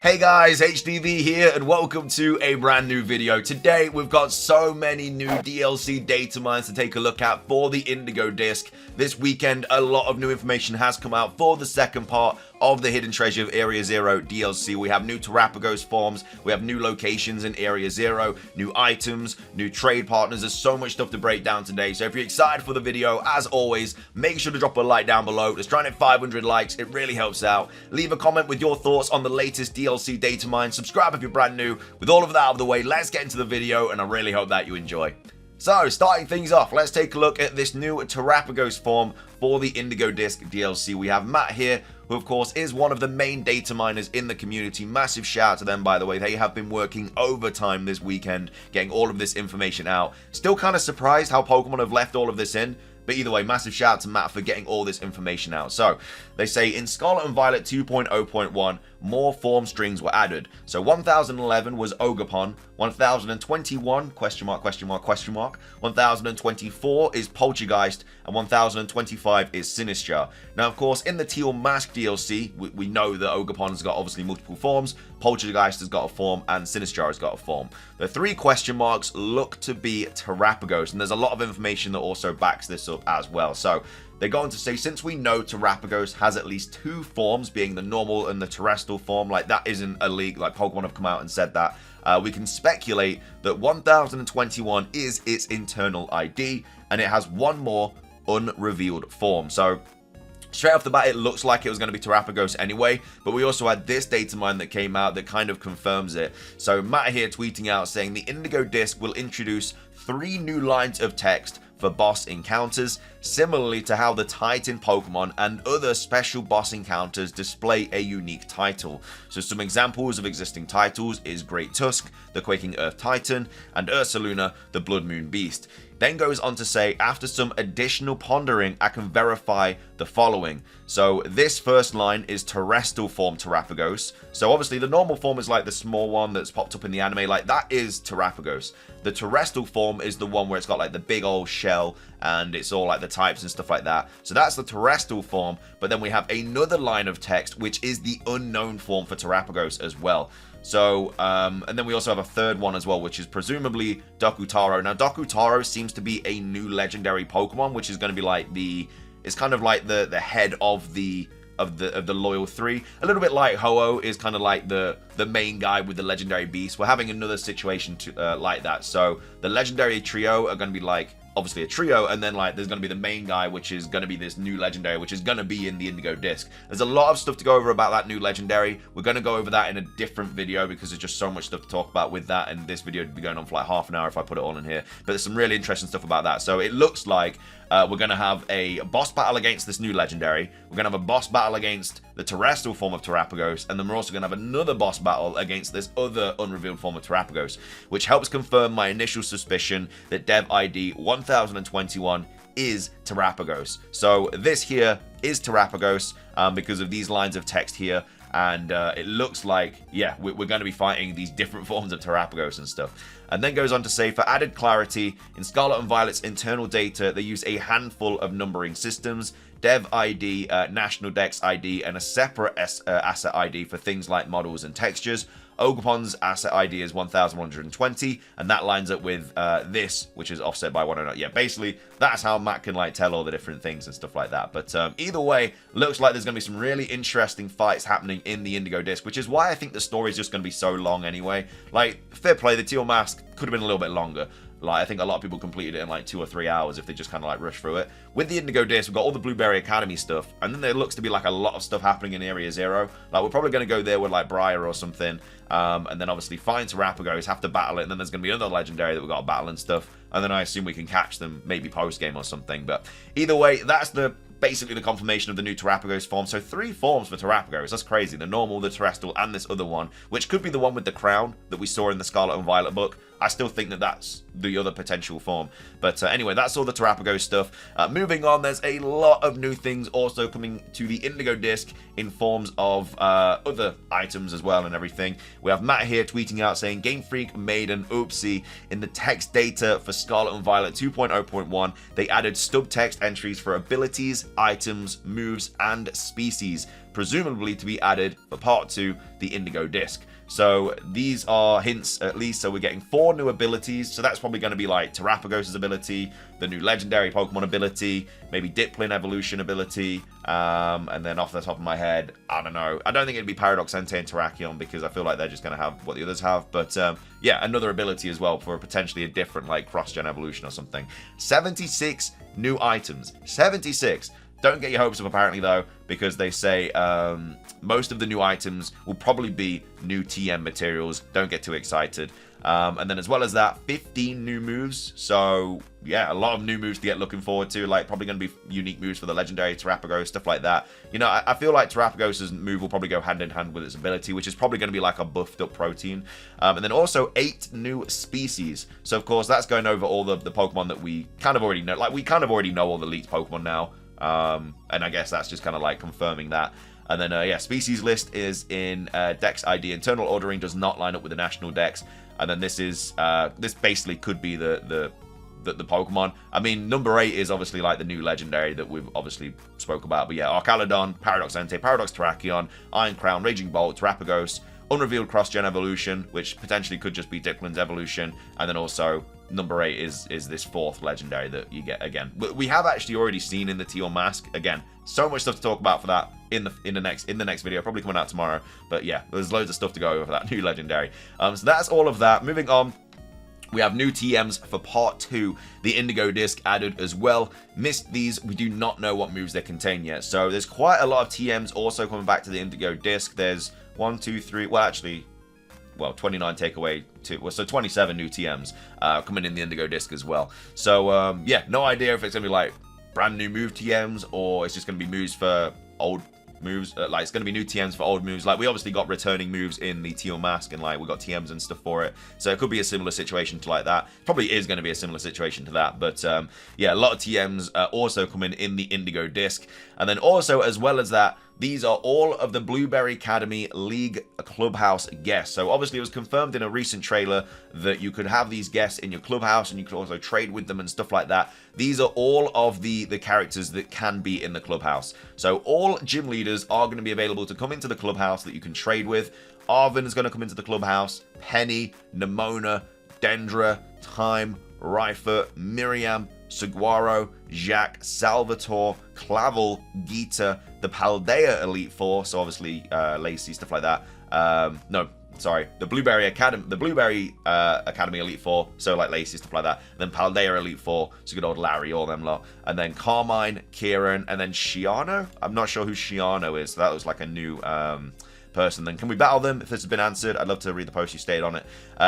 Hey guys, HDvee here and welcome to a brand new video. Today we've got so many new DLC datamines to take a look at for the Indigo Disk. This weekend a lot of new information has come out for the second part of the Hidden Treasure of Area Zero DLC. We have new Terapagos forms, we have new locations in Area Zero, new items, new trade partners. There's so much stuff to break down today. So if you're excited for the video, as always, make sure to drop a like down below. Let's try and hit 500 likes. It really helps out. Leave a comment with your thoughts on the latest DLC Datamine. Subscribe if you're brand new. With all of that out of the way, let's get into the video and I really hope that you enjoy. So, starting things off, let's take a look at this new Terapagos form for the Indigo Disk DLC. We have Matt here, who of course is one of the main data miners in the community. Massive shout out to them, by the way. They have been working overtime this weekend, getting all of this information out. Still kind of surprised how Pokemon have left all of this in. But either way, massive shout out to Matt for getting all this information out. So, they say in Scarlet and Violet 2.0.1, more form strings were added. So 1011 was Ogerpon, 1021, question mark, 1024 is Poltergeist, and 1025 is Sinistcha. Now, of course, in the Teal Mask DLC, we know that Ogerpon has got obviously multiple forms, Poltergeist has got a form, and Sinistcha has got a form. The three question marks look to be Terapagos, and there's a lot of information that also backs this up as well. So, they go on to say, since we know Terapagos has at least two forms, being the normal and the terrestrial form, like that isn't a leak, like Pokemon have come out and said that, we can speculate that 1021 is its internal ID, and it has one more unrevealed form. So, straight off the bat, it looks like it was going to be Terapagos anyway, but we also had this data mine that came out that kind of confirms it. So Matt here tweeting out saying the Indigo Disk will introduce 3 new lines of text for boss encounters, similarly to how the Titan Pokemon and other special boss encounters display a unique title. So some examples of existing titles is Great Tusk, the Quaking Earth Titan, and Ursaluna, the Blood Moon Beast. Then goes on to say, after some additional pondering, I can verify the following. So this first line is terrestrial form Terapagos. So obviously the normal form is like the small one that's popped up in the anime, like that is Terapagos. The terrestrial form is the one where it's got like the big old shell and it's all like the types and stuff like that. So that's the terrestrial form, but then we have another line of text which is the unknown form for Terapagos as well. So, and then we also have a third one as well, which is presumably Dokutaro. Now, Dokutaro seems to be a new legendary Pokemon, which is going to be like it's kind of like the head of the loyal 3. A little bit like Ho-Oh is kind of like the main guy with the legendary beast. We're having another situation like that. So the legendary trio are going to be like obviously a trio, and then like there's going to be the main guy, which is going to be this new legendary, which is going to be in the Indigo Disk. There's a lot of stuff to go over about that new legendary. We're going to go over that in a different video because there's just so much stuff to talk about with that, and this video would be going on for like half an hour if I put it all in here. But there's some really interesting stuff about that. So it looks like we're going to have a boss battle against this new legendary. We're going to have a boss battle against the terrestrial form of Terapagos, and then we're also going to have another boss battle against this other unrevealed form of Terapagos, which helps confirm my initial suspicion that Dev ID 1021 is Terapagos. So this here is Terapagos because of these lines of text here. And it looks like, yeah, we're going to be fighting these different forms of Terapagos and stuff. And then goes on to say, for added clarity, in Scarlet and Violet's internal data, they use a handful of numbering systems, Dev ID, National Dex ID, and a separate asset ID for things like models and textures. Ogerpon's asset ID is 1120, and that lines up with this, which is offset by 109. Yeah, basically, that's how Matt can like tell all the different things and stuff like that. But either way, looks like there's going to be some really interesting fights happening in the Indigo Disk, which is why I think the story is just going to be so long anyway. Like, fair play, the Teal Mask could have been a little bit longer. Like, I think a lot of people completed it in like 2 or 3 hours if they just kind of like rush through it. With the Indigo Disk, we've got all the Blueberry Academy stuff, and then there looks to be like a lot of stuff happening in Area Zero. Like, we're probably going to go there with like Briar or something, and then obviously find Terapagos, have to battle it, and then there's going to be another legendary that we've got to battle and stuff, and then I assume we can catch them maybe post-game or something. But either way, that's basically the confirmation of the new Terapagos form. So 3 forms for Terapagos. That's crazy. The normal, the terrestrial, and this other one, which could be the one with the crown that we saw in the Scarlet and Violet book. I still think that that's the other potential form. But anyway, that's all the Terapagos stuff. Moving on, there's a lot of new things also coming to the Indigo Disk in forms of other items as well and everything. We have Matt here tweeting out saying, Game Freak made an oopsie in the text data for Scarlet and Violet 2.0.1. They added stub text entries for abilities, items, moves, and species. presumably to be added for Part 2, the Indigo Disk. So these are hints at least. So we're getting 4 new abilities. So that's probably going to be like Terapagos' ability, the new legendary Pokemon ability, maybe Dipplin evolution ability, and then off the top of my head, I don't know. I don't think it'd be Paradox Entei and Terrakion because I feel like they're just going to have what the others have. But yeah, another ability as well for potentially a different like cross-gen evolution or something. 76 new items. 76. Don't get your hopes up apparently though, because they say most of the new items will probably be new TM materials. Don't get too excited. And then as well as that, 15 new moves. So yeah, a lot of new moves to get looking forward to. Like probably going to be unique moves for the legendary Terapagos, stuff like that. You know, I feel like Terapagos' move will probably go hand in hand with its ability, which is probably going to be like a buffed up protein. And then also 8 new species. So of course that's going over all the Pokemon that we kind of already know. Like we kind of already know all the leaked Pokemon now. And I guess that's just kind of like confirming that. And then, yeah, species list is in Dex ID. Internal ordering does not line up with the national Dex. And then this is, this basically could be the Pokemon. I mean, number 8 is obviously like the new legendary that we've obviously spoke about. But yeah, Archaludon, Paradox Entei, Paradox Terrakion, Iron Crown, Raging Bolt, Terapagos, Unrevealed Cross-Gen Evolution, which potentially could just be Dipplin's evolution. And then also number 8 is this 4th legendary that you get again. We have actually already seen in the Teal Mask. Again, so much stuff to talk about for that in the next video, probably coming out tomorrow. But yeah, there's loads of stuff to go over for that new legendary. So that's all of that. Moving on. We have new TMs for Part 2, the Indigo Disk added as well. Missed these, we do not know what moves they contain yet. So there's quite a lot of TMs also coming back to the Indigo Disk. There's 1, 2, 3, well actually, 29 take away 2, so 27 new TMs coming in the Indigo Disk as well. So yeah, no idea if it's going to be like brand new move TMs or it's just going to be moves for old moves. Like it's going to be new TMs for old moves. Like we obviously got returning moves in the Teal Mask and like we got TMs and stuff for it. So it could be a similar situation to like that. Probably is going to be a similar situation to that. But yeah, a lot of TMs also coming in the Indigo Disk. And then also as well as that, these are all of the Blueberry Academy League Clubhouse guests. So obviously it was confirmed in a recent trailer that you could have these guests in your clubhouse and you could also trade with them and stuff like that. These are all of the characters that can be in the clubhouse. So all gym leaders are going to be available to come into the clubhouse that you can trade with. Arven is going to come into the clubhouse. Penny, Nemona, Dendra, Time, Rhyhorn, Miriam, Saguaro, Jacques, Salvatore, Clavel, Gita, the Paldea Elite Four, so obviously Lacey, stuff like that. No, sorry, the Blueberry Academy Elite Four, so like Lacey, stuff like that. And then Paldea Elite Four, so good old Larry, all them lot. And then Carmine, Kieran, and then Shiano. I'm not sure who Shiano is, so that was like a new person. Then can we battle them? If this has been answered, I'd love to read the post you stated on it.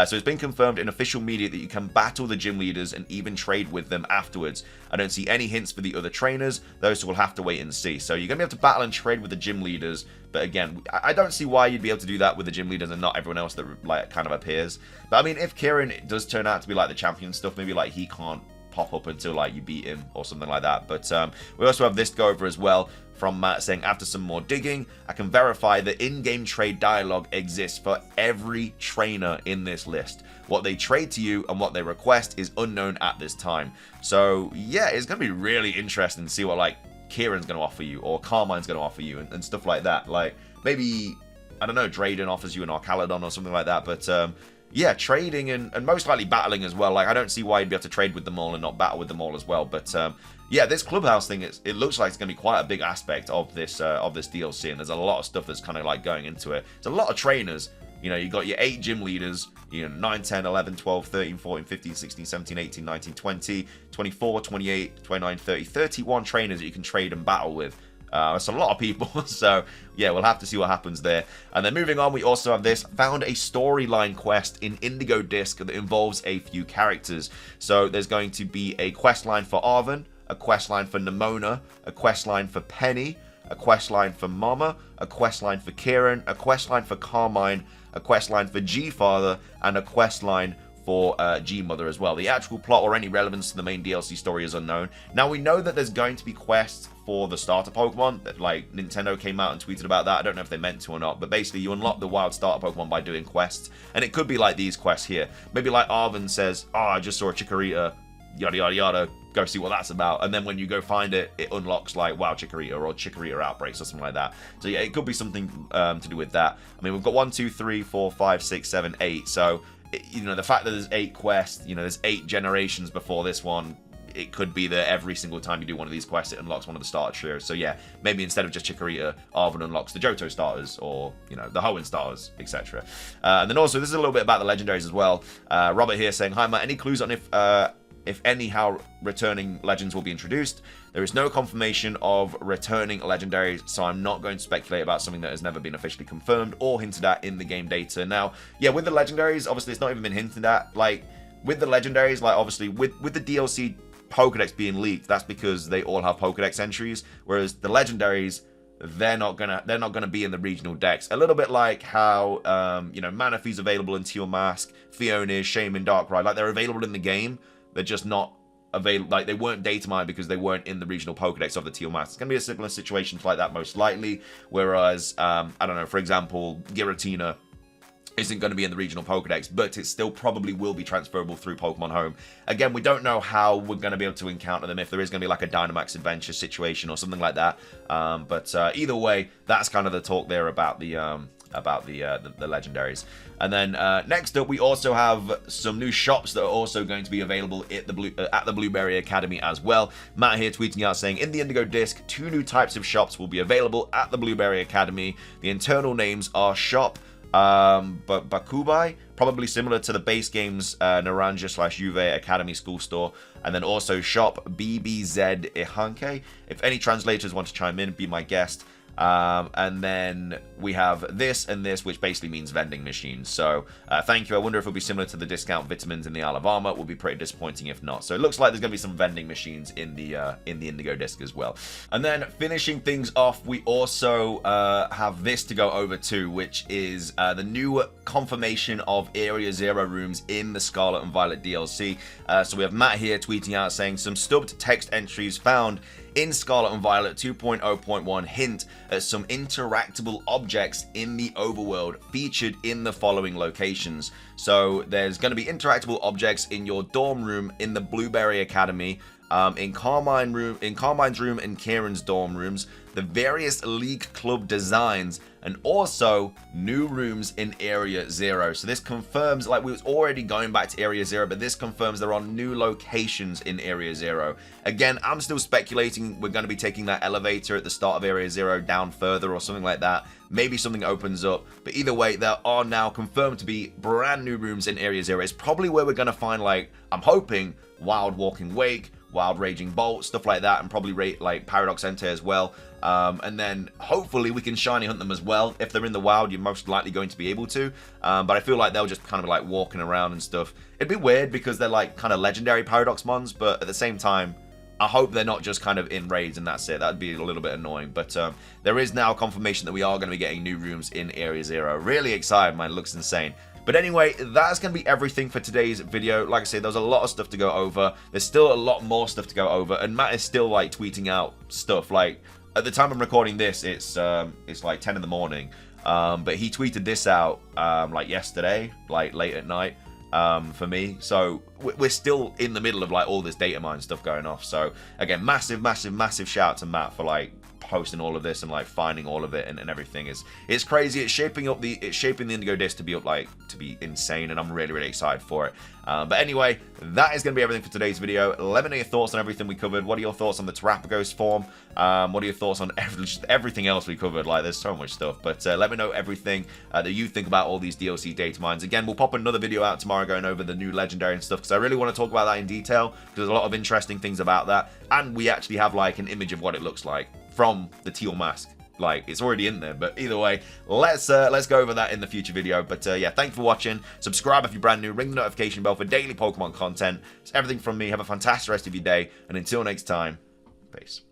So it's been confirmed in official media that you can battle the gym leaders and even trade with them afterwards. I don't see any hints for the other trainers. Those will have to wait and see. So you're gonna be able to battle and trade with the gym leaders, but again, I don't see why you'd be able to do that with the gym leaders and not everyone else that like kind of appears. But I mean, if Kieran does turn out to be like the champion stuff, maybe like he can't pop up until like you beat him or something like that. But we also have this to go over as well from Matt saying, after some more digging, I can verify that in-game trade dialogue exists for every trainer in this list. What they trade to you and what they request is unknown at this time. So yeah, it's going to be really interesting to see what like Kieran's going to offer you or Carmine's going to offer you and stuff like that. Like maybe, I don't know, Drayden offers you an Archaludon or something like that. But yeah, trading and most likely battling as well. Like I don't see why you'd be able to trade with them all and not battle with them all as well. But yeah, this clubhouse thing, it looks like it's going to be quite a big aspect of this DLC, and there's a lot of stuff that's kind of like going into it. There's a lot of trainers. You know, you got your 8 gym leaders, you know, 9, 10, 11, 12, 13, 14, 15, 16, 17, 18, 19, 20, 24, 28, 29, 30, 31 trainers that you can trade and battle with. That's a lot of people, so yeah, we'll have to see what happens there. And then moving on, we also have this, found a storyline quest in Indigo Disk that involves a few characters. So there's going to be a quest line for Arven, a quest line for Nemona, a quest line for Penny, a quest line for Mama, a quest line for Kieran, a quest line for Carmine, a quest line for G-Father, and a quest line for G-Mother as well. The actual plot or any relevance to the main DLC story is unknown. Now, we know that there's going to be quests for the starter Pokemon. Like, Nintendo came out and tweeted about that. I don't know if they meant to or not, but basically you unlock the wild starter Pokemon by doing quests, and it could be like these quests here. Maybe like Arven says, oh, I just saw a Chikorita, yada yada yada, go see what that's about. And then when you go find it, it unlocks like Wild Chikorita or Chikorita Outbreaks or something like that. So yeah, it could be something to do with that. I mean, we've got 1, 2, 3, 4, 5, 6, 7, 8. So, you know, the fact that there's 8 quests, you know, there's 8 generations before this one, it could be that every single time you do one of these quests, it unlocks one of the starter trios. So yeah, maybe instead of just Chikorita, Arven unlocks the Johto starters, or, you know, the Hoenn starters, etc. And then also, this is a little bit about the legendaries as well. Robert here saying, hi Matt, any clues on if any, how returning legends will be introduced? There is no confirmation of returning legendaries, so I'm not going to speculate about something that has never been officially confirmed or hinted at in the game data. Now, yeah, with the legendaries, obviously it's not even been hinted at. Like, with the legendaries, like, obviously, with the DLC Pokedex being leaked, that's because they all have Pokedex entries, whereas the legendaries, they're not gonna be in the regional decks. A little bit like how you know, Manaphy's available in Teal Mask, Fiona, Shaman, Darkrai, like they're available in the game, they're just not available, like they weren't data mined because they weren't in the regional Pokedex of the Teal Mask. It's gonna be a similar situation like that most likely, whereas I don't know, for example, Giratina isn't going to be in the regional Pokedex, but it still probably will be transferable through Pokemon Home. Again, we don't know how we're going to be able to encounter them, if there is going to be like a Dynamax Adventure situation or something like that. But either way, that's kind of the talk there about the legendaries. And then next up, we also have some new shops that are also going to be available at the Blueberry Academy as well. Matt here tweeting out saying, in the Indigo Disk, 2 new types of shops will be available at the Blueberry Academy. The internal names are Shop but Bakubai, probably similar to the base game's Naranja/Juve Academy School Store, and then also Shop BBZ Ihanke. If any translators want to chime in, be my guest. And then we have this and this, which basically means vending machines. So thank you. I wonder if it'll be similar to the discount vitamins in the Isle of Armor. It will be pretty disappointing if not. So it looks like there's going to be some vending machines in the Indigo Disk as well. And then finishing things off, we also have this to go over too, which is the new confirmation of Area 0 rooms in the Scarlet and Violet DLC. So we have Matt here tweeting out saying, some stubbed text entries found in Scarlet and Violet 2.0.1 hint at some interactable objects in the overworld featured in the following locations. So there's going to be interactable objects in your dorm room in the Blueberry Academy, in Carmine's room and Kieran's dorm rooms, the various League Club designs, and also new rooms in Area 0. So this confirms, like, we was already going back to Area 0, but this confirms there are new locations in Area 0. Again, I'm still speculating we're going to be taking that elevator at the start of Area 0 down further or something like that. Maybe something opens up, but either way, there are now confirmed to be brand new rooms in Area 0. It's probably where we're going to find, like, I'm hoping, Wild Walking Wake, Wild Raging Bolt, stuff like that, and probably like Paradox Entei as well. And then hopefully we can shiny hunt them as well. If they're in the wild, you're most likely going to be able to. But I feel like they'll just kind of like walking around and stuff. It'd be weird because they're like kind of legendary Paradox mons, but at the same time, I hope they're not just kind of in raids and that's it. That'd be a little bit annoying. But there is now confirmation that we are going to be getting new rooms in Area 0. Really excited, man. It looks insane. But anyway, that's going to be everything for today's video. Like I said, there's a lot of stuff to go over. There's still a lot more stuff to go over. And Matt is still like tweeting out stuff. Like at the time I'm recording this, it's like 10 in the morning. But he tweeted this out like yesterday, like late at night for me. So we're still in the middle of like all this data mine stuff going off. So again, massive shout out to Matt for like posting all of this and like finding all of it and everything. It's crazy. It's shaping the Indigo Disk to be insane, and I'm really excited for it. But anyway, that is going to be everything for today's video. Let me know your thoughts on everything we covered. What are your thoughts on the Terapagos form? What are your thoughts on everything else we covered? Like, there's so much stuff. But let me know everything that you think about all these DLC data mines. Again, we'll pop another video out tomorrow going over the new legendary and stuff, because I really want to talk about that in detail, because there's a lot of interesting things about that, and we actually have like an image of what it looks like from the Teal Mask. Like, it's already in there, but either way, let's go over that in the future video. But yeah, thank you for watching. Subscribe if you're brand new. Ring the notification bell for daily Pokemon content. It's everything from me. Have a fantastic rest of your day, and until next time, peace.